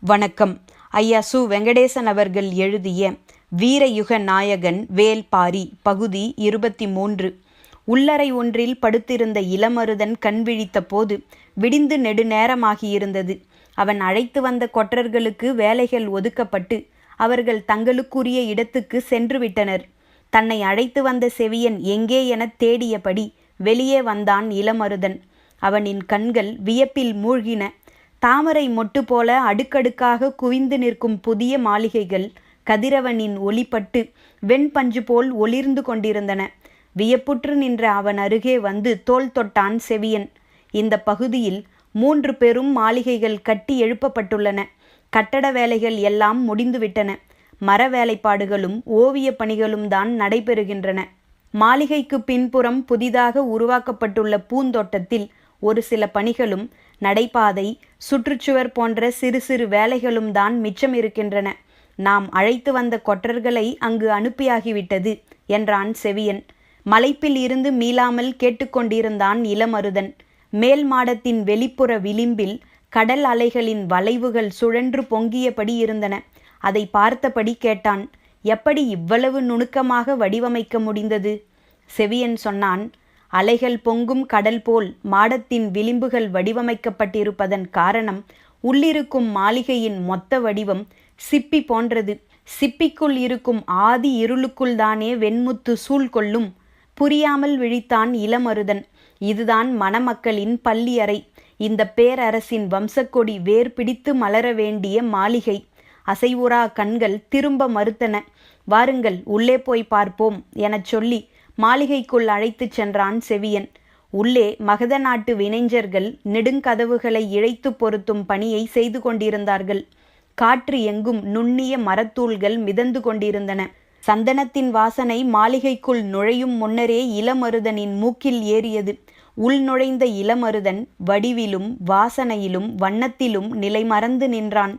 வணக்கம். ஐயா சு. வெங்கடேசன் அவர்கள் எழுதிய வீரயுக நாயகன் வேல்பாரி பகுதி 23. உள்ளறை ஒன்றில் படுத்திருந்த இளமருதன் கண் விழித்த போது விடிந்து நெடுநேரமாகியிருந்தது. அவன் அழைத்து வந்த கொற்றர்களுக்கு வேலைகள் ஒதுக்கப்பட்டு அவர்கள் தங்களுக்குரிய இடத்துக்கு சென்று விட்டனர். தன்னை அழைத்து வந்த செவியன் எங்கே எனத் தேடியபடி வெளியே வந்தான் இளமருதன். அவனின் கண்கள் வியப்பில் மூழ்கின. தாமரை மொட்டு போல அடுக்கடுக்காக குவிந்து நிற்கும் புதிய மாளிகைகள் கதிரவனின் ஒளிப்பட்டு வெண்பஞ்சு போல் ஒளிர்ந்து கொண்டிருந்தன. வியப்புற்று நின்ற அவன் அருகே வந்து தோள் தொட்டான் செவியன். இந்த பகுதியில் 3 பெரும் மாளிகைகள் கட்டி எழுப்பப்பட்டுள்ளன. கட்டட வேலைகள் எல்லாம் முடிந்துவிட்டன. மர வேலைப்பாடுகளும் ஓவிய பணிகளும் தான் நடைபெறுகின்றன. மாளிகைக்கு பின்புறம் புதிதாக உருவாக்கப்பட்டுள்ள பூந்தோட்டத்தில் ஒரு சில பணிகளும் நடைபாதை, சுற்றுச்சுவர் போன்ற சிறு சிறு வேலைகளும் தான் மிச்சம் இருக்கின்றன. நாம் அழைத்து வந்த கொற்றர்களை அங்கு அனுப்பியாகிவிட்டது என்றான் செவியன். மலைப்பில் இருந்து மீளாமல் கேட்டுக்கொண்டிருந்தான் இளமருதன். மேல் மாடத்தின் வெளிப்புற விளிம்பில் கடல் அலைகளின் வளைவுகள் சுழன்று பொங்கியபடி இருந்தன. அதை பார்த்தபடி கேட்டான், எப்படி இவ்வளவு நுணுக்கமாக வடிவமைக்க முடிந்தது? செவியன் சொன்னான், அலைகள் பொங்கும் கடல் போல் மாடத்தின் விளிம்புகள் வடிவமைக்கப்பட்டிருப்பதன் காரணம் உள்ளிருக்கும் மாளிகையின் மொத்த வடிவம் சிப்பி போன்றது. சிப்பிக்குள் இருக்கும் ஆதி இருளுக்குள் தானே வெண்முத்து சூழ்கொள்ளும். புரியாமல் விழித்தான் இளமருதன். இதுதான் மணமக்களின் பள்ளியறை. இந்த பேரரசின் வம்சக்கொடி வேர் பிடித்து மலர வேண்டிய மாளிகை. அசைவுறா கண்கள் திரும்ப மறுத்தன. வாருங்கள், உள்ளே போய் பார்ப்போம் எனச் சொல்லி மாளிகைக்குள் அழைத்துச் சென்றான் செவியன். உள்ளே மகத நாட்டு வினைஞர்கள் நெடுங்கதவுகளை இழைத்து பொருத்தும் பணியை செய்து கொண்டிருந்தார்கள். காற்று எங்கும் நுண்ணிய மரத்தூள்கள் மிதந்து கொண்டிருந்தன. சந்தனத்தின் வாசனை மாளிகைக்குள் நுழையும் முன்னரே இளமருதனின் மூக்கில் ஏறியது. உள் நுழைந்த இளமருதன் வடிவிலும் வாசனையிலும் வண்ணத்திலும் நிலை மறந்து நின்றான்.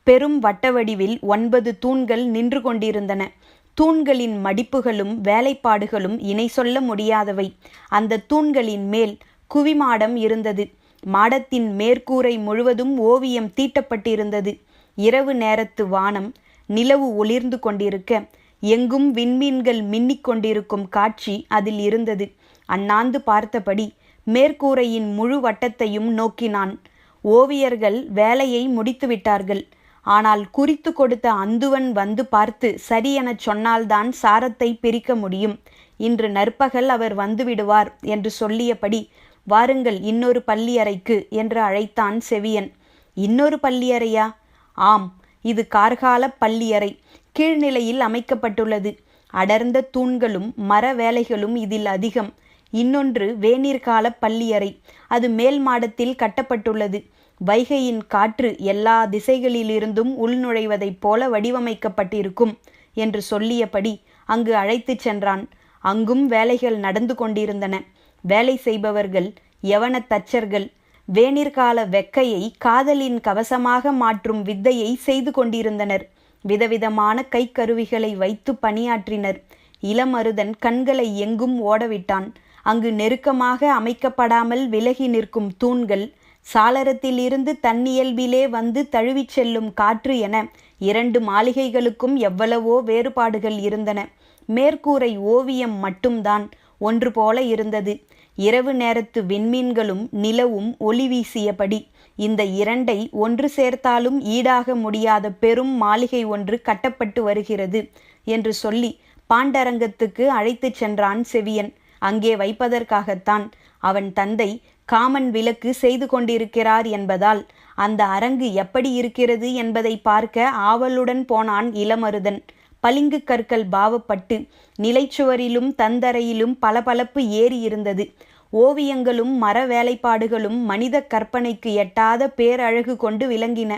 பெரும் வட்ட வடிவில் 9 தூண்கள் நின்று கொண்டிருந்தன. தூண்களின் மடிப்புகளும் வேலைப்பாடுகளும் இணை சொல்ல முடியாதவை. அந்த தூண்களின் மேல் குவிமாடம் இருந்தது. மாடத்தின் மேற்கூரை முழுவதும் ஓவியம் தீட்டப்பட்டிருந்தது. இரவு நேரத்து வானம் நிலவு ஒளிர்ந்து கொண்டிருக்க எங்கும் விண்மீன்கள் மின்னிக் கொண்டிருக்கும் காட்சி அதில் இருந்தது. அண்ணாந்து பார்த்தபடி மேற்கூரையின் முழு வட்டத்தையும் நோக்கினான். ஓவியர்கள் வேலையை முடித்துவிட்டார்கள். ஆனால் குறித்து கொடுத்த அந்துவன் வந்து பார்த்து சரியெனச் சொன்னால்தான் சாரத்தை பிரிக்க முடியும். இன்று நற்பகல் அவர் வந்துவிடுவார் என்று சொல்லியபடி, வாருங்கள் இன்னொரு பள்ளியறைக்கு என்று அழைத்தான் செவியன். இன்னொரு பள்ளியறையா? ஆம், இது கார்கால பள்ளியறை. கீழ்நிலையில் அமைக்கப்பட்டுள்ளது. அடர்ந்த தூண்களும் மர வேலைகளும் இதில் அதிகம். இன்னொன்று வேநீர்கால பள்ளியறை. அது மேல் மாடத்தில் கட்டப்பட்டுள்ளது. வைகையின் காற்று எல்லா திசைகளிலிருந்தும் உள்நுழைவதைப் போல வடிவமைக்கப்பட்டிருக்கும் என்று சொல்லியபடி அங்கு அழைத்துச் சென்றான். அங்கும் வேலைகள் நடந்து கொண்டிருந்தன. வேலை செய்பவர்கள் யவன தச்சர்கள். வேநீர்கால வெக்கையை காதலின் கவசமாக மாற்றும் வித்தையை செய்து கொண்டிருந்தனர். விதவிதமான கைக்கருவிகளை வைத்து பணியாற்றினர். இளமருதன் கண்களை எங்கும் ஓடவிட்டான். அங்கு நெருக்கமாக அமைக்கப்படாமல் விலகி நிற்கும் தூண்கள், சாளரத்திலிருந்து தன்னியல்பிலே வந்து தழுவிச் செல்லும் காற்று என 2 மாளிகைகளுக்கும் எவ்வளவோ வேறுபாடுகள் இருந்தன. மேற்கூரை ஓவியம் மட்டும்தான் ஒன்று போல இருந்தது. இரவு நேரத்து விண்மீன்களும் நிலவும் ஒளி வீசியபடி இந்த 2ஐ ஒன்று சேர்த்தாலும் ஈடாக முடியாத பெரும் மாளிகை ஒன்று கட்டப்பட்டு வருகிறது என்று சொல்லி பாண்டரங்கத்துக்கு அழைத்துச் சென்றான் செவியன். அங்கே வைப்பதற்காகத்தான் அவன் தந்தை காமன் விலக்கு செய்து கொண்டிருக்கிறார் என்பதால் அந்த அரங்கு எப்படி இருக்கிறது என்பதை பார்க்க ஆவலுடன் போனான் இளமருதன். பளிங்கு கற்கள் பாவப்பட்டு நிலைச்சுவரிலும் தந்தரையிலும் பளபளப்பு ஏறி இருந்தது. ஓவியங்களும் மர வேலைப்பாடுகளும் மனித கற்பனைக்கு எட்டாத பேரழகு கொண்டு விளங்கின.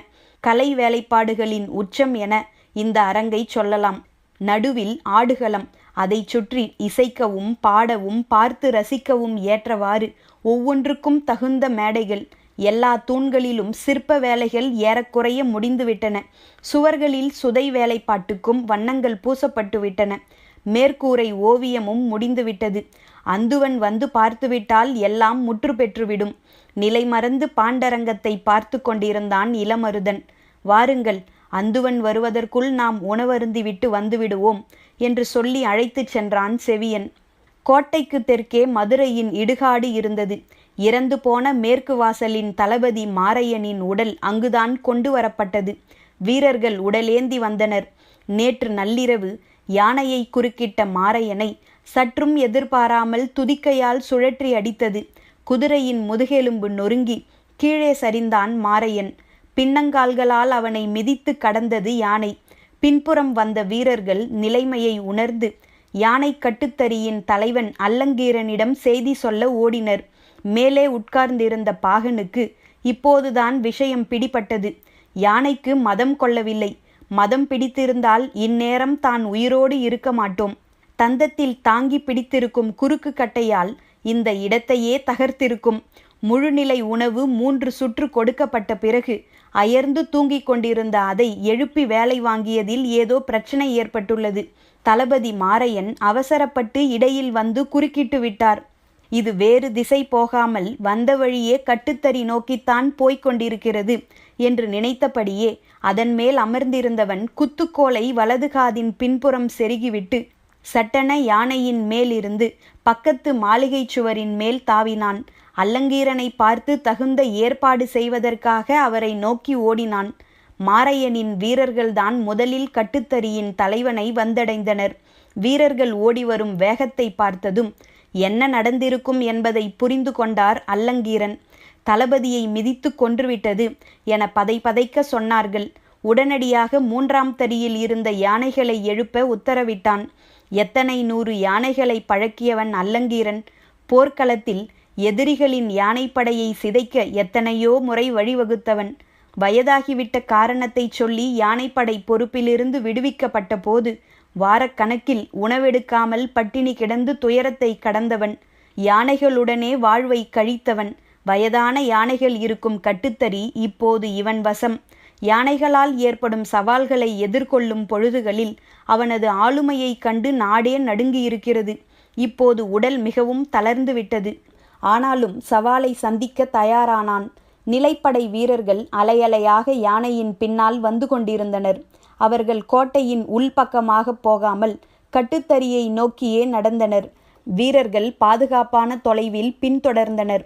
கலை வேலைப்பாடுகளின் உச்சம் என இந்த அரங்கை சொல்லலாம். நடுவில் ஆடுகளம். அதை சுற்றி இசைக்கவும் பாடவும் பார்த்து ரசிக்கவும் ஏற்றவாறு ஒவ்வொன்றுக்கும் தகுந்த மேடைகள். எல்லா தூண்களிலும் சிற்ப வேலைகள் ஏறக்குறைய முடிந்துவிட்டன. சுவர்களில் சுதை வேலைப்பாட்டுக்கும் வண்ணங்கள் பூசப்பட்டுவிட்டன. மேற்கூரை ஓவியமும் முடிந்துவிட்டது. அந்துவன் வந்து பார்த்துவிட்டால் எல்லாம் முற்று பெற்றுவிடும். நிலை மறந்து பாண்டரங்கத்தை பார்த்து கொண்டிருந்தான் இளமருதன். வாருங்கள், அந்துவன் வருவதற்குள் நாம் உணவருந்திவிட்டு வந்துவிடுவோம் என்று சொல்லி அழைத்துச் சென்றான் செவியன். கோட்டைக்கு தெற்கே மதுரையின் இடுகாடு இருந்தது. இறந்து போன மேற்கு வாசலின் தளபதி மாரையனின் உடல் அங்குதான் கொண்டு வரப்பட்டது. வீரர்கள் உடலேந்தி வந்தனர். நேற்று நள்ளிரவு யானையை குறுக்கிட்ட மாரையனை சற்றும் எதிர்பாராமல் துதிக்கையால் சுழற்றி அடித்தது. குதிரையின் முதுகெலும்பு நொறுங்கி கீழே சரிந்தான் மாரையன். பின்னங்கால்களால் அவனை மிதித்து கடந்தது யானை. பின்புறம் வந்த வீரர்கள் நிலைமையை உணர்ந்து யானை கட்டுத்தறியின் தலைவன் அல்லங்கீரனிடம் செய்தி சொல்ல ஓடினர். மேலே உட்கார்ந்திருந்த பாகனுக்கு இப்போதுதான் விஷயம் பிடிபட்டது. யானைக்கு மதம் கொள்ளவில்லை. மதம் பிடித்திருந்தால் இந்நேரம் தான் உயிரோடு இருக்க மாட்டோம். தந்தத்தில் தாங்கி பிடித்திருக்கும் குறுக்கு கட்டையால் இந்த இடத்தையே தகர்த்திருக்கும். முழுநிலை உணவு 3 சுற்று கொடுக்கப்பட்ட பிறகு அயர்ந்து தூங்கிக் கொண்டிருந்த அதை எழுப்பி வேலை வாங்கியதில் ஏதோ பிரச்சனை ஏற்பட்டுள்ளது. தளபதி மாரையன் அவசரப்பட்டு இடையில் வந்து குறுக்கிட்டு விட்டார். இது வேறு திசை போகாமல் வந்த வழியே கட்டுத்தறி நோக்கித்தான் போய்க் கொண்டிருக்கிறது என்று நினைத்தபடியே அதன் மேல் அமர்ந்திருந்தவன் குத்துக்கோலை வலது காதின் பின்புறம் செருகிவிட்டு சட்டென யானையின் மேலிருந்து பக்கத்து மாளிகை சுவரின் மேல் தாவினான். அல்லங்கீரனை பார்த்து தகுந்த ஏற்பாடு செய்வதற்காக அவரை நோக்கி ஓடினான். மாரையனின் வீரர்கள்தான் முதலில் கட்டுத்தறியின் தலைவனை வந்தடைந்தனர். வீரர்கள் ஓடிவரும் வேகத்தை பார்த்ததும் என்ன நடந்திருக்கும் என்பதை புரிந்து கொண்டார் அல்லங்கீரன். தளபதியை மிதித்து கொன்றுவிட்டது என பதைக்க சொன்னார்கள். உடனடியாக 3ஆம் தறியில் இருந்த யானைகளை எழுப்ப உத்தரவிட்டான். எத்தனை 100 யானைகளை பழக்கியவன் அல்லங்கீரன். போர்க்களத்தில் எதிரிகளின் யானைப்படையை சிதைக்க எத்தனையோ முறை வழிவகுத்தவன். வயதாகிவிட்ட காரணத்தை சொல்லி யானைப்படை பொறுப்பிலிருந்து விடுவிக்கப்பட்ட போது வாரக்கணக்கில் உணவெடுக்காமல் பட்டினி கிடந்து துயரத்தை கடந்தவன். யானைகளுடனே வாழ்வை கழித்தவன். வயதான யானைகள் இருக்கும் கட்டுத்தறி இப்போது இவன் வசம். யானைகளால் ஏற்படும் சவால்களை எதிர்கொள்ளும் பொழுதுகளில் அவனது ஆளுமையை கண்டு நாடே நடுங்கியிருக்கிறது. இப்போது உடல் மிகவும் தளர்ந்து விட்டது. ஆனாலும் சவாலை சந்திக்க தயாரானான். நிலைப்படை வீரர்கள் அலையலையாக யானையின் பின்னால் வந்து கொண்டிருந்தனர். அவர்கள் கோட்டையின் உள்பக்கமாக போகாமல் கட்டுத்தறியை நோக்கியே நடந்தனர். வீரர்கள் பாதுகாப்பான தொலைவில் பின்தொடர்ந்தனர்.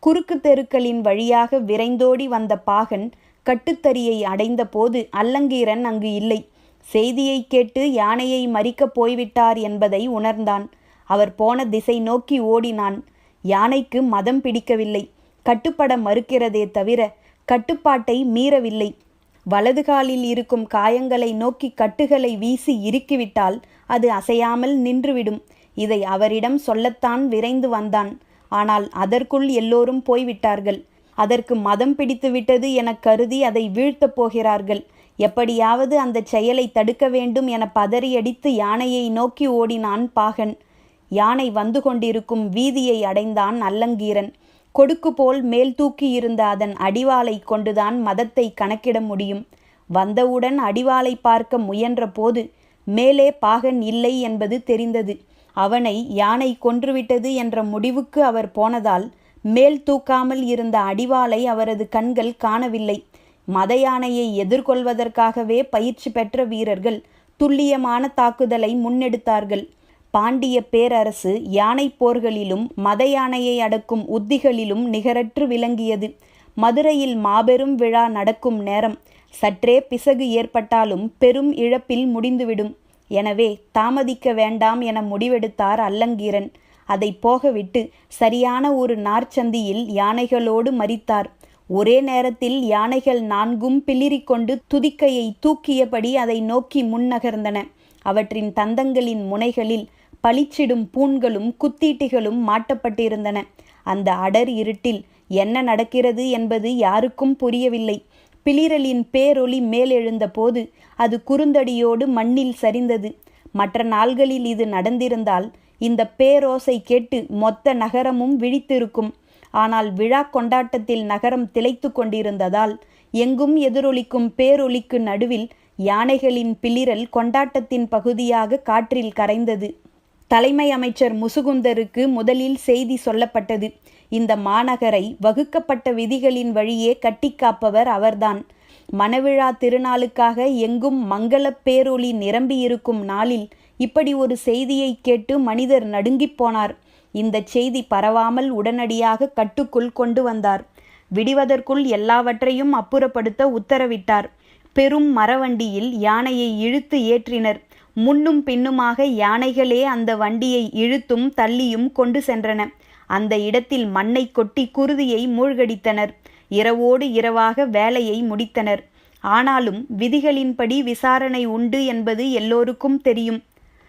குறுக்கு தெருக்களின் வழியாக விரைந்தோடி வந்த பாகன் கட்டுத்தறியை அடைந்த போது அல்லங்கீரன் அங்கு இல்லை. செய்தியை கேட்டு யானையை மறிக்கப் போய்விட்டார் என்பதை உணர்ந்தான். அவர் போன திசை நோக்கி ஓடினான். யானைக்கு மதம் பிடிக்கவில்லை. கட்டுப்பட மறுக்கிறதே தவிர கட்டுப்பாட்டை மீறவில்லை. வலது காலில் இருக்கும் காயங்களை நோக்கி கட்டுகளை வீசி இறுக்கிவிட்டால் அது அசையாமல் நின்றுவிடும். இதை அவரிடம் சொல்லத்தான் விரைந்து வந்தான். ஆனால் அதற்குள் எல்லோரும் போய்விட்டார்கள். அதற்கு மதம் பிடித்துவிட்டது என கருதி அதை வீழ்த்தப் போகிறார்கள். எப்படியாவது அந்த செயலை தடுக்க வேண்டும் என பதறியடித்து யானையை நோக்கி ஓடினான் பாகன். யானை வந்து கொண்டிருக்கும் வீதியை அடைந்தான் அல்லங்கீரன். கொடுக்கு போல் மேல் தூக்கி இருந்த அதன் அடிவாலை கொண்டுதான் மதத்தை கணக்கிட முடியும். வந்தவுடன் அடிவாலை பார்க்க முயன்ற போது மேலே பாகன் இல்லை என்பது தெரிந்தது. அவனை யானை கொன்றுவிட்டது என்ற முடிவுக்கு அவர் போனதால் மேல் தூக்காமல் இருந்த அடிவாலை அவரது கண்கள் காணவில்லை. மத யானையை எதிர்கொள்வதற்காகவே பயிற்சி பெற்ற வீரர்கள் துல்லியமான தாக்குதலை முன்னெடுத்தார்கள். பாண்டிய பேரரசு யானை போர்களிலும் மத யானையை அடக்கும் உத்திகளிலும் நிகரற்று விளங்கியது. மதுரையில் மாபெரும் விழா நடக்கும் நேரம் சற்றே பிசகு ஏற்பட்டாலும் பெரும் இழப்பில் முடிந்துவிடும். எனவே தாமதிக்க வேண்டாம் என முடிவெடுத்தார் அல்லங்கீரன். அதை போகவிட்டு சரியான ஒரு நார்ச்சந்தியில் யானைகளோடு மறித்தார். ஒரே நேரத்தில் யானைகள் 4ம் பிளிரிக்கொண்டு துதிக்கையை தூக்கியபடி அதை நோக்கி முன்னகர்ந்தன. அவற்றின் தந்தங்களின் முனைகளில் பளிச்சிடும் பூண்களும் குத்தீட்டிகளும் மாட்டப்பட்டிருந்தன. அந்த அடர் இருட்டில் என்ன நடக்கிறது என்பது யாருக்கும் புரியவில்லை. பிளிரலின் பேரொளி மேலெழுந்த போது அது குறுந்தடியோடு மண்ணில் சரிந்தது. மற்ற நாள்களில் இது நடந்திருந்தால் இந்த பேரோசை கேட்டு மொத்த நகரமும் விழித்திருக்கும். ஆனால் விழா கொண்டாட்டத்தில் நகரம் திளைத்து கொண்டிருந்ததால் எங்கும் எதிரொலிக்கும் பேரொலிக்கு நடுவில் யானைகளின் பிளிரல் கொண்டாட்டத்தின் பகுதியாக காற்றில் கரைந்தது. தலைமை அமைச்சர் முசுகுந்தருக்கு முதலில் செய்தி சொல்லப்பட்டது. இந்த மாநகரை வகுக்கப்பட்ட விதிகளின் வழியே கட்டிக்காப்பவர் அவர்தான். மணவிழா திருநாளுக்காக எங்கும் மங்களப் பேரொளி நிரம்பியிருக்கும் நாளில் இப்படி ஒரு செய்தியை கேட்டு மனிதர் நடுங்கிப் போனார். இந்த செய்தி பரவாமல் உடனடியாக கட்டுக்குள் கொண்டு வந்தார். விடிவதற்குள் எல்லாவற்றையும் அப்புறப்படுத்த உத்தரவிட்டார். பெரும் மரவண்டியில் யானையை இழுத்து ஏற்றினர். முன்னும் பின்னுமாக யானைகளே அந்த வண்டியை இழுத்தும் தள்ளியும் கொண்டு சென்றன. அந்த இடத்தில் மண்ணை கொட்டி குருதியை மூழ்கடித்தனர். இரவோடு இரவாக வேலையை முடித்தனர். ஆனாலும் விதிகளின்படி விசாரணை உண்டு என்பது எல்லோருக்கும் தெரியும்.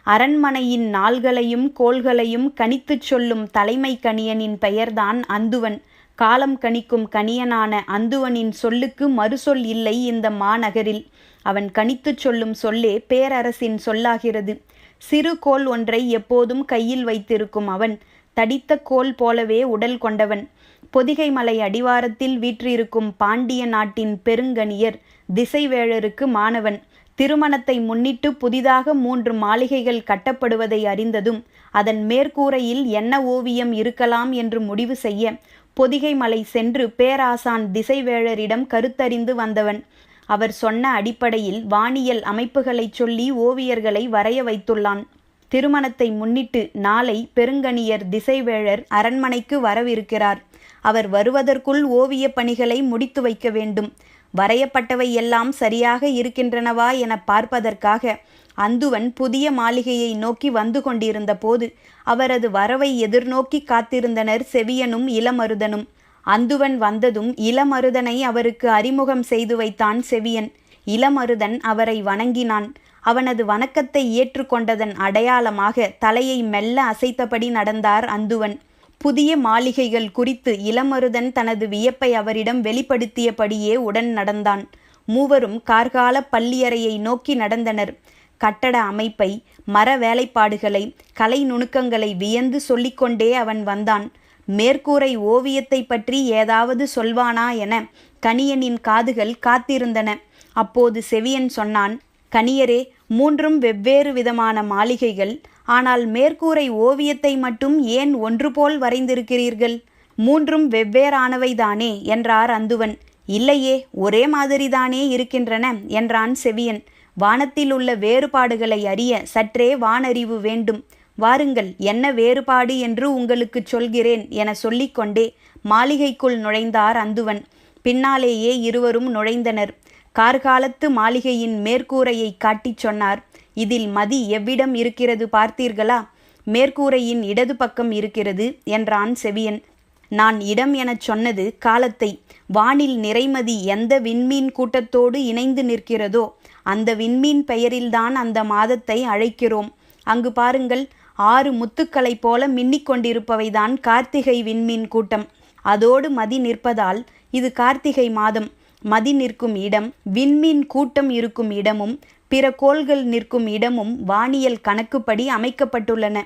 அரண்மனையின் நாள்களையும் கோள்களையும் கணித்துச் சொல்லும் தலைமை கணியனின் பெயர்தான் அந்துவன். காலம் கணிக்கும் கணியனான அந்துவனின் சொல்லுக்கு மறுசொல் இல்லை இந்த மாநகரில். அவன் கணித்துச் சொல்லும் சொல்லே பேரரசின் சொல்லாகிறது. சிறு கோல் ஒன்றை எப்போதும் கையில் வைத்திருக்கும் அவன் தடித்த கோல் போலவே உடல் கொண்டவன். பொதிகை மலை அடிவாரத்தில் வீற்றிருக்கும் பாண்டிய நாட்டின் பெருங்கணியர் திசைவேழருக்கு மாணவன். திருமணத்தை முன்னிட்டு புதிதாக 3 மாளிகைகள் கட்டப்படுவதை அறிந்ததும் அதன் மேற்கூரையில் என்ன ஓவியம் இருக்கலாம் என்று முடிவு செய்ய பொதிகை மலை சென்று பேராசான் திசைவேழரிடம் கருத்தறிந்து வந்தவன். அவர் சொன்ன அடிப்படையில் வானியல் அமைப்புகளைச் சொல்லி ஓவியர்களை வரைய வைத்துள்ளான். திருமணத்தை முன்னிட்டு நாளை பெருங்கணியர் திசைவேழர் அரண்மனைக்கு வரவிருக்கிறார். அவர் வருவதற்குள் ஓவிய பணிகளை முடித்து வைக்க வேண்டும். வரையப்பட்டவை எல்லாம் சரியாக இருக்கின்றனவா என பார்ப்பதற்காக அந்துவன் புதிய மாளிகையை நோக்கி வந்து கொண்டிருந்த போது அவரது வரவை எதிர்நோக்கி காத்திருந்தனர் செவியனும் இளமருதனும். அந்துவன் வந்ததும் இளமருதனை அவருக்கு அறிமுகம் செய்து வைத்தான் செவியன். இளமருதன் அவரை வணங்கினான். அவனது வணக்கத்தை ஏற்றுக்கொண்டதன் அடையாளமாக தலையை மெல்ல அசைத்தபடி நடந்தார் அந்துவன். புதிய மாளிகைகள் குறித்து இளமருதன் தனது வியப்பை அவரிடம் வெளிப்படுத்தியபடியே உடன் நடந்தான். மூவரும் கார்கால பள்ளியறையை நோக்கி நடந்தனர். கட்டட அமைப்பை, மர வேலைப்பாடுகளை, கலை நுணுக்கங்களை வியந்து சொல்லிக்கொண்டே அவன் வந்தான். மேற்கூரை ஓவியத்தை பற்றி ஏதாவது சொல்வானா என கணியனின் காதுகள் காத்திருந்தன. அப்போது செவியன் சொன்னான், கணியரே, 3ம் வெவ்வேறு விதமான மாளிகைகள். ஆனால் மேற்கூரை ஓவியத்தை மட்டும் ஏன் ஒன்று போல் வரைந்திருக்கிறீர்கள்? 3ம் வெவ்வேறானவைதானே என்றார் அந்துவன். இல்லையே, ஒரே மாதிரிதானே இருக்கின்றன என்றான் செவியன். வானத்தில் உள்ள வேறுபாடுகளை அறிய சற்றே வானறிவு வேண்டும். வாருங்கள், என்ன வேறுபாடு என்று உங்களுக்கு சொல்கிறேன் என சொல்லிக்கொண்டே மாளிகைக்குள் நுழைந்தார் அந்துவன். பின்னாலேயே இருவரும் நுழைந்தனர். கார்காலத்து மாளிகையின் மேற்கூரையை காட்டிச் சொன்னார். இதில் மதி எவ்விடம் இருக்கிறது பார்த்தீர்களா? மேற்கூரையின் இடது பக்கம் இருக்கிறது என்றான் செவியன். நான் இடம் எனச் சொன்னது காலத்தை. வானில் நிறைமதி எந்த விண்மீன் கூட்டத்தோடு இணைந்து நிற்கிறதோ அந்த விண்மீன் பெயரில்தான் அந்த மாதத்தை அழைக்கிறோம். அங்கு பாருங்கள், 6 முத்துக்களைப் போல மின்னிக் கொண்டிருப்பவைதான் கார்த்திகை விண்மீன் கூட்டம். அதோடு மதி நிற்பதால் இது கார்த்திகை மாதம். மதி நிற்கும் இடம், விண்மீன் கூட்டம் இருக்கும் இடமும் பிற கோள்கள் நிற்கும் இடமும் வானியல் கணக்குப்படி அமைக்கப்பட்டுள்ளன.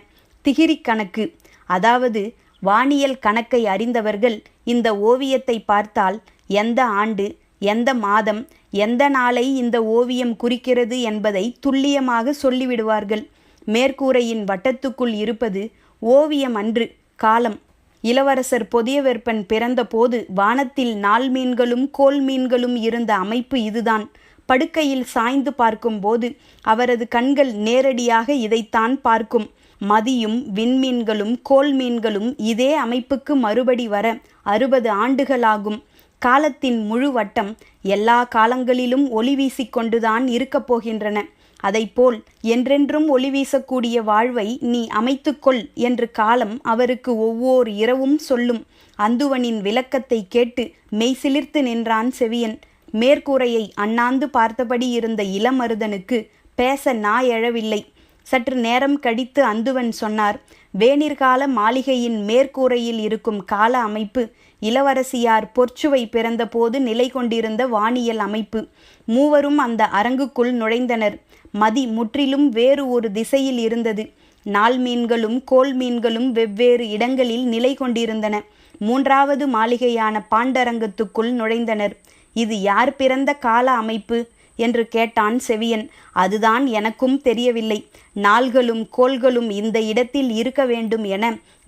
திகிரி கணக்கு, அதாவது வானியல் கணக்கை அறிந்தவர்கள் இந்த ஓவியத்தை பார்த்தால் எந்த ஆண்டு, எந்த மாதம், எந்த நாளை இந்த ஓவியம் குறிக்கிறது என்பதை துல்லியமாக சொல்லிவிடுவார்கள். மேற்கூரையின் வட்டத்துக்குள் இருப்பது ஓவியம் அன்று, காலம். இளவரசர் பொதியவெற்பன் பிறந்த போது வானத்தில் நாள் மீன்களும் கோல் மீன்களும் இருந்த அமைப்பு இதுதான். படுக்கையில் சாய்ந்து பார்க்கும்போது அவரது கண்கள் நேரடியாக இதைத்தான் பார்க்கும். மதியும் விண்மீன்களும் கோல் மீன்களும் இதே அமைப்புக்கு மறுபடி வர 60 ஆண்டுகளாகும். காலத்தின் முழு வட்டம் எல்லா காலங்களிலும் ஒளி வீசிக்கொண்டுதான் இருக்கப் போகின்றன. அதைப்போல் என்றென்றும் ஒளி வீசக்கூடிய வாழ்வை நீ அமைத்துக்கொள் என்று காலம் அவருக்கு ஒவ்வொரு இரவும் சொல்லும். அந்துவனின் விளக்கத்தை கேட்டு மெய்சிலிர்த்து நின்றான் செவியன். மேற்கூரையை அண்ணாந்து பார்த்தபடி இருந்த இளமருதனுக்கு பேச நாய் எழவில்லை. சற்று நேரம் கழித்து அந்துவன் சொன்னார், வேனிற்கால மாளிகையின் மேற்கூரையில் இருக்கும் கால அமைப்பு இளவரசியார் பொற்சுவை பிறந்தபோது நிலை கொண்டிருந்த வானியல் அமைப்பு. மூவரும் அந்த அரங்குக்குள் நுழைந்தனர். மதி முற்றிலும் வேறு ஒரு திசையில் இருந்தது. நாள் மீன்களும் கோல் மீன்களும் வெவ்வேறு இடங்களில் நிலை கொண்டிருந்தன. 3வது மாளிகையான பாண்டரங்கத்துக்குள் நுழைந்தனர். இது யார் பிறந்த கால அமைப்பு என்று கேட்டான் செவியன். அதுதான் எனக்கும் தெரியவில்லை. நாள்களும் கோள்களும் இந்த இடத்தில் இருக்க வேண்டும் என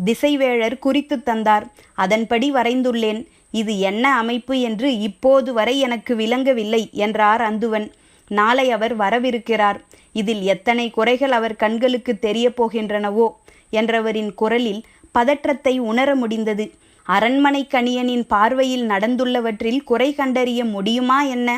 திசைவேழர் குறித்து தந்தார். அதன்படி வரைந்துள்ளேன். இது என்ன அமைப்பு என்று இப்போது வரை எனக்கு விளங்கவில்லை என்றார் அந்துவன். நாளை அவர் வரவிருக்கிறார். இதில் எத்தனை குறைகள் அவர் கண்களுக்கு தெரிய போகின்றனவோ என்றவரின் குரலில் பதற்றத்தை உணர முடிந்தது. அரண்மனை கணியனின் பார்வையில் நடந்துள்ளவற்றில் குறை கண்டறிய முடியுமா என்ன?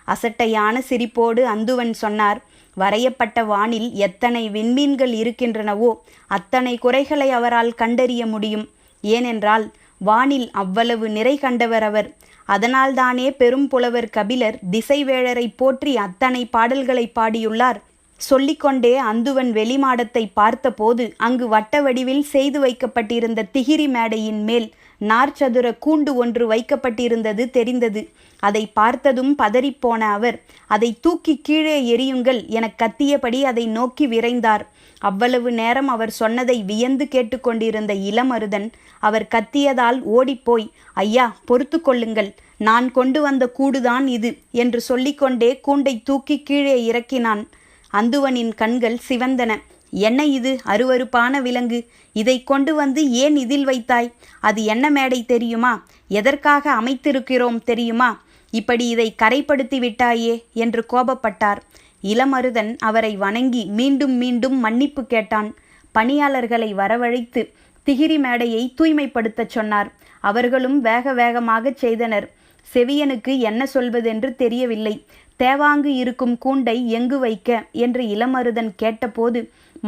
அசட்டையான சிரிப்போடு அந்துவன் சொன்னார், வரையப்பட்ட வானில் எத்தனை விண்மீன்கள் இருக்கின்றனவோ அத்தனை குறைகளை அவரால் கண்டறிய முடியும். ஏனென்றால் வானில் அவ்வளவு நிறை கண்டவர் அவர். அதனால்தானே பெரும் புலவர் கபிலர் திசைவேழரை போற்றி அத்தனை பாடல்களை பாடியுள்ளார். சொல்லிக்கொண்டே அந்துவன் வெளிமாடத்தை பார்த்தபோது அங்கு வட்ட வடிவில் செய்து வைக்கப்பட்டிருந்த திகிரி மேடையின் மேல் நார்ச்சதுர கூண்டு ஒன்று வைக்கப்பட்டிருந்தது தெரிந்தது. அதை பார்த்ததும் பதறிப்போன அவர், அதை தூக்கி கீழே எறியுங்கள் என கத்தியபடி அதை நோக்கி விரைந்தார். அவ்வளவு நேரம் அவர் சொன்னதை வியந்து கேட்டுக்கொண்டிருந்த இளமருதன் அவர் கத்தியதால் ஓடிப்போய், ஐயா பொறுத்து கொள்ளுங்கள், நான் கொண்டு வந்த கூடுதான் இது என்று சொல்லிக்கொண்டே கூண்டை தூக்கி கீழே இறக்கினான். அந்துவனின் கண்கள் சிவந்தன. என்ன இது அருவருப்பான விலங்கு? இதை கொண்டு வந்து ஏன் இதில் வைத்தாய்? அது என்ன மேடை தெரியுமா? எதற்காக அமைத்திருக்கிறோம் தெரியுமா? இப்படி இதை கரைப்படுத்தி விட்டாயே என்று கோபப்பட்டார். இளமருதன் அவரை வணங்கி மீண்டும் மீண்டும் மன்னிப்பு கேட்டான். பணியாளர்களை வரவழைத்து திகிரி மேடையை தூய்மைப்படுத்தச் சொன்னார். அவர்களும் வேக வேகமாக செய்தனர். செவியனுக்கு என்ன சொல்வதென்று தெரியவில்லை. தேவாங்கு இருக்கும் கூண்டை எங்கு வைக்க என்று இளமருதன் கேட்டபோது,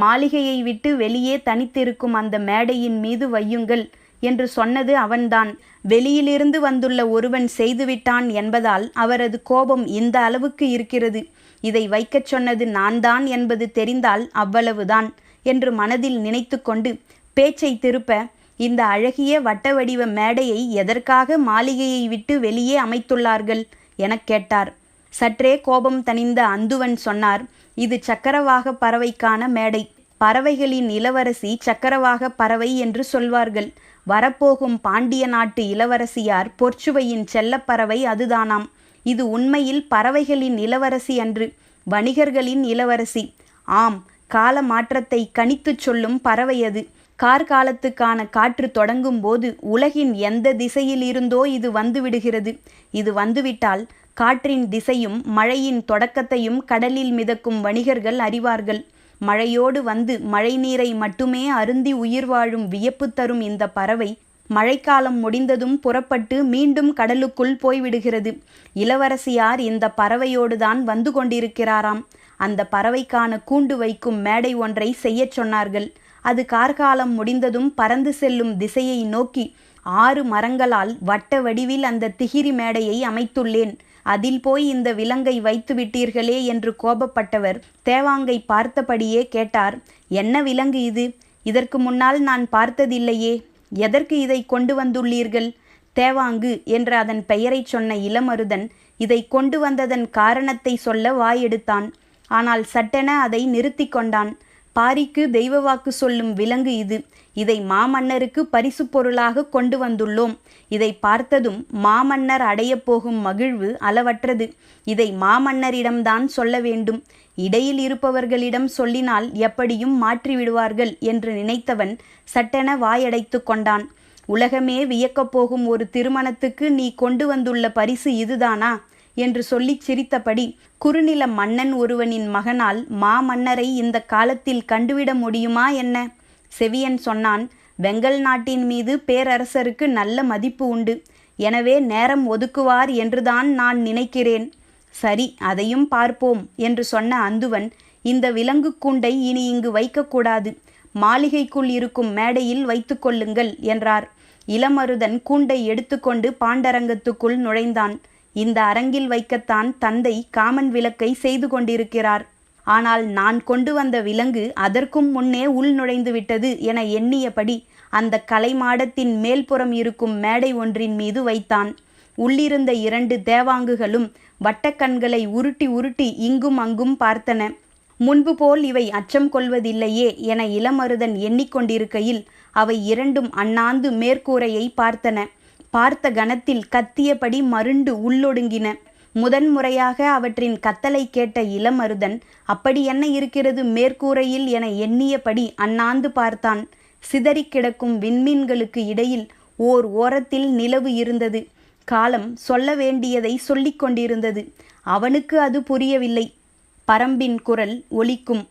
மாளிகையை விட்டு வெளியே தனித்திருக்கும் அந்த மேடையின் மீது வையுங்கள் என்று சொன்னது அவன்தான். வெளியிலிருந்து வந்துள்ள ஒருவன் செய்துவிட்டான் என்பதால் அவரது கோபம் இந்த அளவுக்கு இருக்கிறது. இதை வைக்கச் சொன்னது நான் தான் என்பது தெரிந்தால் அவ்வளவுதான் என்று மனதில் நினைத்து கொண்டு பேச்சை திருப்ப, இந்த அழகிய வட்ட வடிவ மேடையை எதற்காக மாளிகையை விட்டு வெளியே அமைத்துள்ளார்கள் எனக் கேட்டார். சற்றே கோபம் தணிந்த அந்துவன் சொன்னார், இது சக்கரவாக பறவைக்கான மேடை. பறவைகளின் இளவரசி சக்கரவாக பறவை என்று சொல்வார்கள். வரப்போகும் பாண்டிய நாட்டு இளவரசியார் பொற்சுவையின் செல்லப்பறவை அதுதானாம். இது உண்மையில் பறவைகளின் இளவரசி அன்று, வணிகர்களின் இளவரசி. ஆம், கால மாற்றத்தை கணித்துச் சொல்லும் பறவை அது. கார்காலத்துக்கான காற்று தொடங்கும் போது உலகின் எந்த திசையில் இருந்தோ இது வந்துவிடுகிறது. இது வந்துவிட்டால் காற்றின் திசையும் மழையின் தொடக்கத்தையும் கடலில் மிதக்கும் வணிகர்கள் அறிவார்கள். மழையோடு வந்து மழை நீரை மட்டுமே அருந்தி உயிர் வாழும் வியப்பு தரும் இந்த பறவை மழைக்காலம் முடிந்ததும் புறப்பட்டு மீண்டும் கடலுக்குள் போய்விடுகிறது. இளவரசியார் இந்த பறவையோடுதான் வந்து கொண்டிருக்கிறாராம். அந்த பறவைக்கான கூண்டு வைக்கும் மேடை ஒன்றை செய்யச் சொன்னார்கள். அது கார்காலம் முடிந்ததும் பறந்து செல்லும் திசையை நோக்கி 6 மரங்களால் வட்ட வடிவில் அந்த திகிரி மேடையை அமைத்துள்ளேன். அதில் போய் இந்த விலங்கை வைத்து விட்டீர்களே என்று கோபப்பட்டவர் தேவாங்கை பார்த்தபடியே கேட்டார், என்ன விலங்கு இது? இதற்கு முன்னால் நான் பார்த்ததில்லையே. எதற்கு இதை கொண்டு வந்துள்ளீர்கள்? தேவாங்கு என்று அதன் பெயரை சொன்ன இளமருதன் இதை கொண்டு வந்ததன் காரணத்தை சொல்ல வாயெடுத்தான். ஆனால் சட்டென அதை நிறுத்தி கொண்டான். பாரிக்கு தெய்வ வாக்கு சொல்லும் விலங்கு இது. இதை மாமன்னருக்கு பரிசு பொருளாக கொண்டு வந்துள்ளோம். இதை பார்த்ததும் மாமன்னர் அடையப் போகும் மகிழ்வு அளவற்றது. இதை மாமன்னரிடம்தான் சொல்ல வேண்டும். இடையில் இருப்பவர்களிடம் சொல்லினால் எப்படியும் மாற்றிவிடுவார்கள் என்று நினைத்தவன் சட்டென வாயடைத்து கொண்டான். உலகமே வியக்கப் போகும் ஒரு திருமணத்துக்கு நீ கொண்டு வந்துள்ள பரிசு இதுதானா என்று சொல்லி சிரித்தபடி, குறுநில மன்னன் ஒருவனின் மகனால் மாமன்னரை இந்த காலத்தில் கண்டுவிட முடியுமா என்ன? செவியன் சொன்னான், வெங்கல் நாட்டின் மீது பேரரசருக்கு நல்ல மதிப்பு உண்டு. எனவே நேரம் ஒதுக்குவார் என்றுதான் நான் நினைக்கிறேன். சரி, அதையும் பார்ப்போம் என்று சொன்ன அந்துவன், இந்த விலங்கு கூண்டை இனி இங்கு வைக்கக்கூடாது. மாளிகைக்குள் இருக்கும் மேடையில் வைத்து கொள்ளுங்கள் என்றார். இளமருதன் கூண்டை எடுத்துக்கொண்டு பாண்டரங்கத்துக்குள் நுழைந்தான். இந்த அரங்கில் வைக்கத்தான் தந்தை காமன் விளக்கை செய்து கொண்டிருக்கிறார். ஆனால் நான் கொண்டு வந்த விலங்கு அதற்கும் முன்னே உள் நுழைந்து விட்டது என எண்ணியபடி அந்த கலைமாடத்தின் மேல்புறம் இருக்கும் மேடை ஒன்றின் மீது வைத்தான். உள்ளிருந்த 2 தேவாங்குகளும் வட்டக்கண்களை உருட்டி உருட்டி இங்கும் அங்கும் பார்த்தன. முன்பு போல் இவை அச்சம் கொள்வதில்லையே என இளமருதன் எண்ணிக்கொண்டிருக்கையில் அவை 2ம் அண்ணாந்து மேற்கூரையை பார்த்தன. பார்த்த கணத்தில் கத்தியபடி மருண்டு உள்ளொடுங்கின. முதன்முறையாக அவற்றின் கத்தலை கேட்ட இளமருதன் அப்படி என்ன இருக்கிறது மேற்கூரையில் என எண்ணியபடி அண்ணாந்து பார்த்தான். சிதறி கிடக்கும் விண்மீன்களுக்கு இடையில் ஓர் ஓரத்தில் நிலவு இருந்தது. காலம் சொல்ல வேண்டியதை சொல்லிக் கொண்டிருந்தது. அவனுக்கு அது புரியவில்லை. பரம்பின் குரல் ஒலிக்கும்.